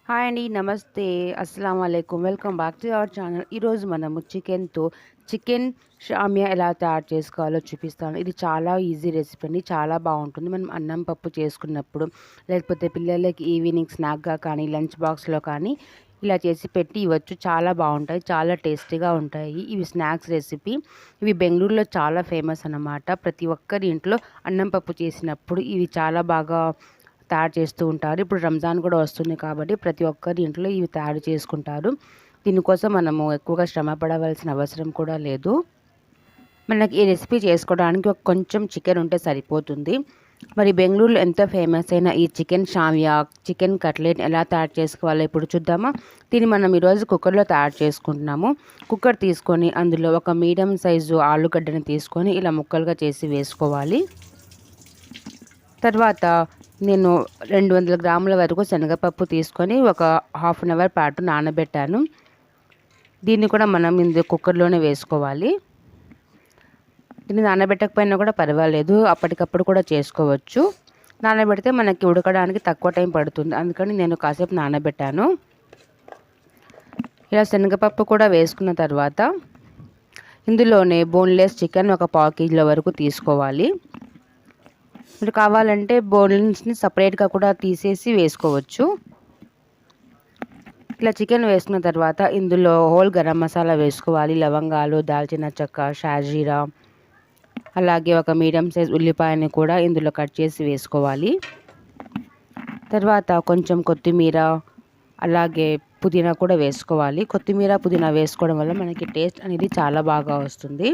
Hi అండి. నమస్తే. అస్సలాము అలైకుం. Welcome back to our channel. ఈరోజు మనము చికెన్ షామియా ఎలా తయారు చేసుకోవాలో చూపిస్తాను. ఇది చాలా ఈజీ రెసిపీ అండి. చాలా బాగుంటుంది. మనం అన్నం పప్పు చేసుకున్నప్పుడు, లేకపోతే పిల్లలకి ఈవినింగ్ స్నాక్గా కానీ, లంచ్ బాక్స్లో కానీ ఇలా చేసి పెట్టి ఇవ్వచ్చు. చాలా బాగుంటాయి. చాలా టేస్టీగా ఉంటాయి. ఇవి స్నాక్స్ రెసిపీ. ఇవి బెంగళూరులో చాలా ఫేమస్ అన్నమాట. ప్రతి ఒక్కరి ఇంట్లో అన్నం పప్పు చేసినప్పుడు ఇవి చాలా బాగా తయారు చేస్తూ ఉంటారు. ఇప్పుడు రంజాన్ కూడా వస్తుంది కాబట్టి ప్రతి ఒక్కరి ఇంట్లో ఇవి తయారు చేసుకుంటారు. దీనికోసం మనము ఎక్కువగా శ్రమ పడవలసిన అవసరం కూడా లేదు. మనకి ఈ రెసిపీ చేసుకోవడానికి కొంచెం చికెన్ ఉంటే సరిపోతుంది. మరి బెంగళూరులో ఎంతో ఫేమస్ అయిన ఈ చికెన్ షామియా, చికెన్ కట్లెట్ ఎలా తయారు చేసుకోవాలో ఇప్పుడు చూద్దామా. దీన్ని మనం ఈరోజు కుక్కర్లో తయారు చేసుకుంటున్నాము. కుక్కర్ తీసుకొని అందులో ఒక మీడియం సైజు ఆలుగడ్డని తీసుకొని ఇలా ముక్కలుగా చేసి వేసుకోవాలి. తర్వాత నేను 200 గ్రాముల వరకు శనగపప్పు తీసుకొని ఒక హాఫ్ అన్ అవర్ పాటు నానబెట్టాను. దీన్ని కూడా మనం కుక్కర్లోనే వేసుకోవాలి. దీన్ని నానబెట్టకపోయినా కూడా పర్వాలేదు, అప్పటికప్పుడు కూడా చేసుకోవచ్చు. నానబెడితే మనకి ఉడకడానికి తక్కువ టైం పడుతుంది, అందుకని నేను కాసేపు నానబెట్టాను. ఇలా శనగపప్పు కూడా వేసుకున్న తర్వాత ఇందులోనే బోన్లెస్ చికెన్ ఒక పావు కేజీల వరకు తీసుకోవాలి. మీరు కావాలంటే బోన్స్ని సపరేట్గా కూడా తీసేసి వేసుకోవచ్చు. ఇలా చికెన్ వేసుకున్న తర్వాత ఇందులో హోల్ గరం మసాలా వేసుకోవాలి. లవంగాలు, దాల్చిన చెక్క, షాజీరా, అలాగే ఒక మీడియం సైజ్ ఉల్లిపాయని కూడా ఇందులో కట్ చేసి వేసుకోవాలి. తర్వాత కొంచెం కొత్తిమీర, అలాగే పుదీనా కూడా వేసుకోవాలి. కొత్తిమీర, పుదీనా వేసుకోవడం వల్ల మనకి టేస్ట్ అనేది చాలా బాగా వస్తుంది.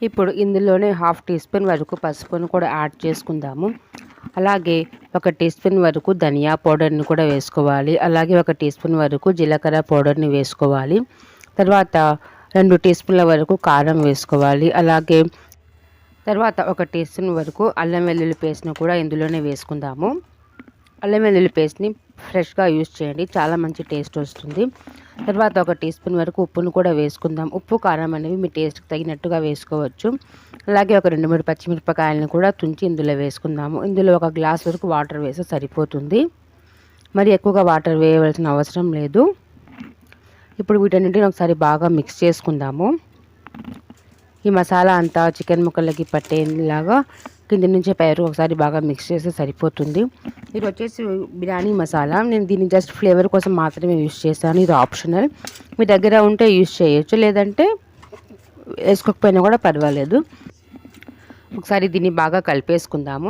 ఇప్పుడు ఇందులోనే హాఫ్ టీ స్పూన్ వరకు పసుపును కూడా యాడ్ చేసుకుందాము. అలాగే ఒక టీ స్పూన్ వరకు ధనియా పౌడర్ని కూడా వేసుకోవాలి. అలాగే ఒక టీ స్పూన్ వరకు జీలకర్ర పౌడర్ని వేసుకోవాలి. తర్వాత 2 టీ స్పూన్ల వరకు కారం వేసుకోవాలి. అలాగే తర్వాత ఒక టీ స్పూన్ వరకు అల్లం వెల్లుల్లి పేస్ట్ని కూడా ఇందులోనే వేసుకుందాము. అల్లం వెల్లుల్లి పేస్ట్ని ఫ్రెష్గా యూజ్ చేయండి, చాలా మంచి టేస్ట్ వస్తుంది. తర్వాత ఒక టీ స్పూన్ వరకు ఉప్పును కూడా వేసుకుందాం. ఉప్పు, కారం అనేవి మీ టేస్ట్కి తగినట్టుగా వేసుకోవచ్చు. అలాగే ఒక 2-3 పచ్చిమిరపకాయలను కూడా తుంచి ఇందులో వేసుకుందాము. ఇందులో ఒక గ్లాస్ వరకు వాటర్ వేస్తే సరిపోతుంది. మరి ఎక్కువగా వాటర్ వేయవలసిన అవసరం లేదు. ఇప్పుడు వీటన్నింటిని ఒకసారి బాగా మిక్స్ చేసుకుందాము. ఈ మసాలా అంతా చికెన్ ముక్కలకి పట్టేలాగా కింద నుంచి పై వరకు ఒకసారి బాగా మిక్స్ చేస్తే సరిపోతుంది. ఇది వచ్చేసి బిర్యానీ మసాలా. నేను దీన్ని జస్ట్ ఫ్లేవర్ కోసం మాత్రమే యూజ్ చేస్తాను. ఇది ఆప్షనల్, మీ దగ్గర ఉంటే యూజ్ చేయొచ్చు, లేదంటే వేసుకోకపోయినా కూడా పర్వాలేదు. ఒకసారి దీన్ని బాగా కలిపేసుకుందాము.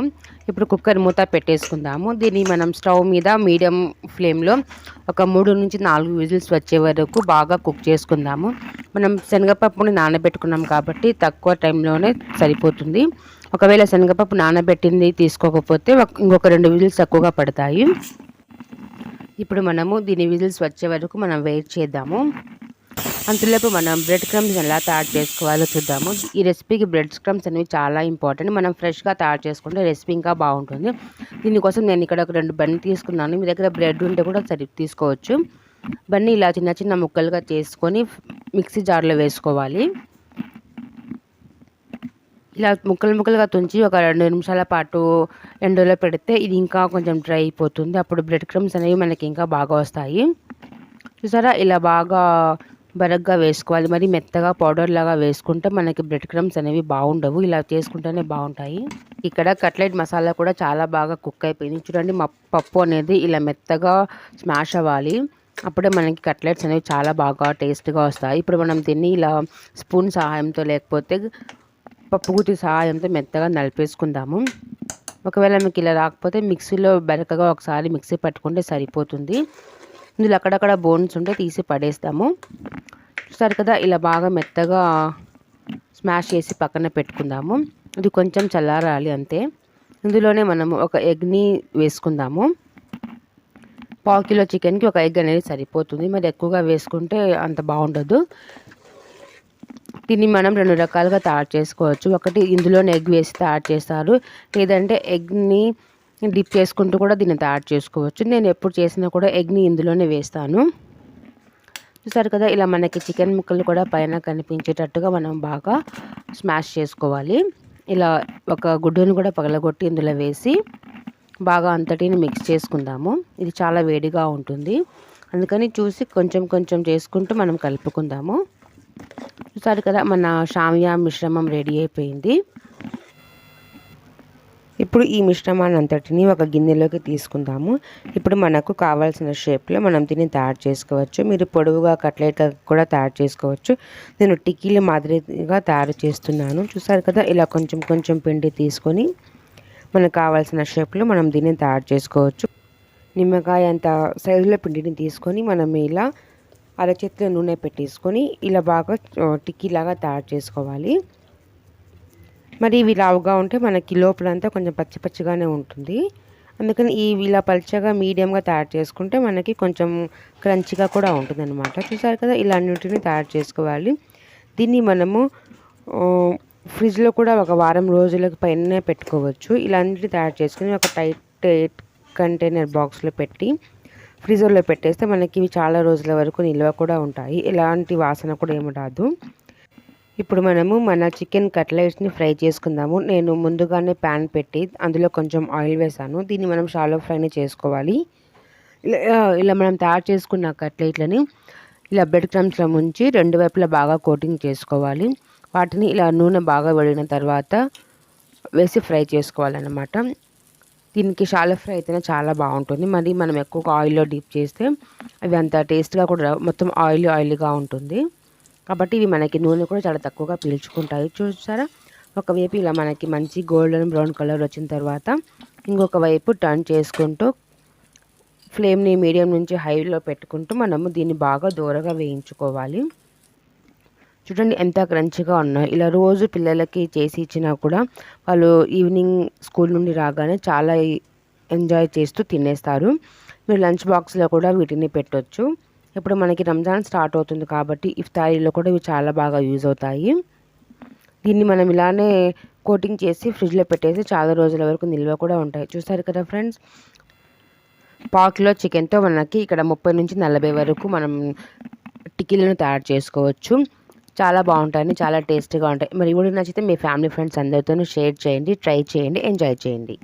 ఇప్పుడు కుక్కర్ మూత పెట్టేసుకుందాము. దీన్ని మనం స్టవ్ మీద మీడియం ఫ్లేమ్లో ఒక 3 నుంచి 4 విజిల్స్ వచ్చే వరకు బాగా కుక్ చేసుకుందాము. మనం శనగపప్పుని నానబెట్టుకున్నాం కాబట్టి తక్కువ టైంలోనే సరిపోతుంది. ఒకవేళ శనగపప్పు నానబెట్టింది తీసుకోకపోతే ఇంకొక 2 విజిల్స్ తక్కువగా పడతాయి. ఇప్పుడు మనము దీని విజిల్స్ వచ్చే వరకు మనం వెయిట్ చేద్దాము. అంతలోపు మనం బ్రెడ్ క్రమ్స్ ఎలా తయారు చేసుకోవాలో చూద్దాము. ఈ రెసిపీకి బ్రెడ్ క్రమ్స్ అనేవి చాలా ఇంపార్టెంట్. మనం ఫ్రెష్గా తయారు చేసుకుంటే రెసిపీ ఇంకా బాగుంటుంది. దీనికోసం నేను ఇక్కడ ఒక 2 బన్ తీసుకున్నాను. మీ దగ్గర బ్రెడ్ ఉంటే కూడా సరి తీసుకోవచ్చు. బన్ని ఇలా చిన్న చిన్న ముక్కలుగా చేసుకొని మిక్సీ జార్లో వేసుకోవాలి. ఇలా ముక్కలుగా తుంచి ఒక 2 నిమిషాల పాటు ఎండలో పెడితే ఇది ఇంకా కొంచెం డ్రై అయిపోతుంది. అప్పుడు బ్రెడ్ క్రమ్స్ అనేవి మనకి ఇంకా బాగా వస్తాయి. చూసారా, ఇలా బాగా బరగ్గా వేసుకోవాలి. మరి మెత్తగా పౌడర్ లాగా వేసుకుంటే మనకి బ్రెడ్ క్రమ్స్ అనేవి బాగుండవు. ఇలా చేసుకుంటేనే బాగుంటాయి. ఇక్కడ కట్లెట్ మసాలా కూడా చాలా బాగా కుక్ అయిపోయింది. చూడండి, మా పప్పు అనేది ఇలా మెత్తగా స్మాష్ అవ్వాలి. అప్పుడే మనకి కట్లెట్స్ అనేవి చాలా బాగా టేస్ట్గా వస్తాయి. ఇప్పుడు మనం దీన్ని ఇలా స్పూన్ సహాయంతో లేకపోతే పప్పు గుత్తి సహాయంతో మెత్తగా నలిపేసుకుందాము. ఒకవేళ మీకు ఇలా రాకపోతే మిక్సీలో బరకగా ఒకసారి మిక్సీ పట్టుకుంటే సరిపోతుంది. ఇందులో అక్కడక్కడ బోన్స్ ఉంటే తీసి పడేస్తాము. చూస్తారు కదా, ఇలా బాగా మెత్తగా స్మాష్ చేసి పక్కన పెట్టుకుందాము. ఇది కొంచెం చల్లారాలి అంతే. ఇందులోనే మనము ఒక ఎగ్ని వేసుకుందాము. పావు కిలో చికెన్కి ఒక ఎగ్ అనేది సరిపోతుంది. మరి ఎక్కువగా వేసుకుంటే అంత బాగుండదు. దీన్ని మనం 2 రకాలుగా తయారు చేసుకోవచ్చు. ఒకటి ఇందులోనే ఎగ్ వేసి తయారు చేస్తారు, లేదంటే ఎగ్ని డిప్ చేసుకుంటూ కూడా దీన్ని తయారు చేసుకోవచ్చు. నేను ఎప్పుడు చేసినా కూడా ఎగ్ని ఇందులోనే వేస్తాను. చూసారు కదా, ఇలా మనకి చికెన్ ముక్కలు కూడా పైన కనిపించేటట్టుగా మనం బాగా స్మాష్ చేసుకోవాలి. ఇలా ఒక గుడ్డును కూడా పగలగొట్టి ఇందులో వేసి బాగా అంతటిని మిక్స్ చేసుకుందాము. ఇది చాలా వేడిగా ఉంటుంది, అందుకని చూసి కొంచెం కొంచెం చేసుకుంటూ మనం కలుపుకుందాము. చూసారు కదా, మన షామియా మిశ్రమం రెడీ అయిపోయింది. ఇప్పుడు ఈ మిశ్రమాన్ని అంతటిని ఒక గిన్నెలోకి తీసుకుందాము. ఇప్పుడు మనకు కావాల్సిన షేప్లో మనం దీన్ని తయారు చేసుకోవచ్చు. మీరు పొడవుగా కట్లెట్ కూడా తయారు చేసుకోవచ్చు. నేను టిక్కీల మాదిరిగా తయారు చేస్తున్నాను. చూసారు కదా, ఇలా కొంచెం కొంచెం పిండి తీసుకొని మనకు కావాల్సిన షేప్లో మనం దీన్ని తయారు చేసుకోవచ్చు. నిమ్మకాయ అంత సైజులో పిండిని తీసుకొని మనం ఇలా అరచేతిలో నూనె పెట్టేసుకొని ఇలా బాగా టిక్కీలాగా తయారు చేసుకోవాలి. మరి ఇవి లావుగా ఉంటే మనకి లోపలంతా కొంచెం పచ్చి పచ్చిగానే ఉంటుంది. అందుకని ఇలా పల్చగా మీడియంగా తయారు చేసుకుంటే మనకి కొంచెం క్రంచిగా కూడా ఉంటుంది అనమాట. చూసారు కదా, ఇలా అన్నింటినీ తయారు చేసుకోవాలి. దీన్ని మనము ఫ్రిడ్జ్లో కూడా ఒక వారం రోజులకు పైన పెట్టుకోవచ్చు. ఇలా అన్నింటినీ తయారు చేసుకుని ఒక టైట్ కంటైనర్ బాక్స్లో పెట్టి ఫ్రీజర్లో పెట్టేస్తే మనకి ఇవి చాలా రోజుల వరకు నిల్వ కూడా ఉంటాయి. ఎలాంటి వాసన కూడా ఏమి రాదు. ఇప్పుడు మనము మన చికెన్ కట్లెట్స్ని ఫ్రై చేసుకుందాము. నేను ముందుగానే ప్యాన్ పెట్టి అందులో కొంచెం ఆయిల్ వేసాను. దీన్ని మనం షాలో ఫ్రైని చేసుకోవాలి. ఇలా మనం తయారు చేసుకున్న కట్లెట్లని ఇలా బ్రెడ్ క్రమ్స్లో ముంచి రెండు వైపులా బాగా కోటింగ్ చేసుకోవాలి. వాటిని ఇలా నూనె బాగా వేడిన తర్వాత వేసి ఫ్రై చేసుకోవాలన్నమాట. దీనికి షాలో ఫ్రై అయితేనే చాలా బాగుంటుంది. మరి మనం ఎక్కువగా ఆయిల్లో డీప్ చేస్తే అవి అంత టేస్ట్గా కూడా మొత్తం ఆయిలీగా ఉంటుంది. కాబట్టి ఇవి మనకి నూనె కూడా చాలా తక్కువగా పీల్చుకుంటాయి. చూసారా, ఒకవైపు ఇలా మనకి మంచి గోల్డెన్ బ్రౌన్ కలర్ వచ్చిన తర్వాత ఇంకొక వైపు టర్న్ చేసుకుంటూ ఫ్లేమ్ని మీడియం నుంచి హైలో పెట్టుకుంటూ మనము దీన్ని బాగా దూరగా వేయించుకోవాలి. చూడండి ఎంత క్రంచిగా ఉన్నాయి. ఇలా రోజు పిల్లలకి చేసి ఇచ్చినా కూడా వాళ్ళు ఈవినింగ్ స్కూల్ నుండి రాగానే చాలా ఎంజాయ్ చేస్తూ తినేస్తారు. మీరు లంచ్ బాక్స్లో కూడా వీటిని పెట్టొచ్చు. ఇప్పుడు మనకి రంజాన్ స్టార్ట్ అవుతుంది కాబట్టి ఇఫ్తారీలో కూడా ఇవి చాలా బాగా యూజ్ అవుతాయి. దీన్ని మనం ఇలానే కోటింగ్ చేసి ఫ్రిడ్జ్లో పెట్టేసి చాలా రోజుల వరకు నిల్వ కూడా ఉంటాయి. చూసారు కదా ఫ్రెండ్స్, పావు కిలో చికెన్తో మనకి ఇక్కడ 30 నుంచి 40 వరకు మనం టిక్కీలను తయారు చేసుకోవచ్చు. చాలా బాగుంటాయి, చాలా టేస్టీగా ఉంటాయి. మరి వీడియో నచ్చితే మీ ఫ్యామిలీ ఫ్రెండ్స్ అందరితో షేర్ చేయండి, ట్రై చేయండి, ఎంజాయ్ చేయండి.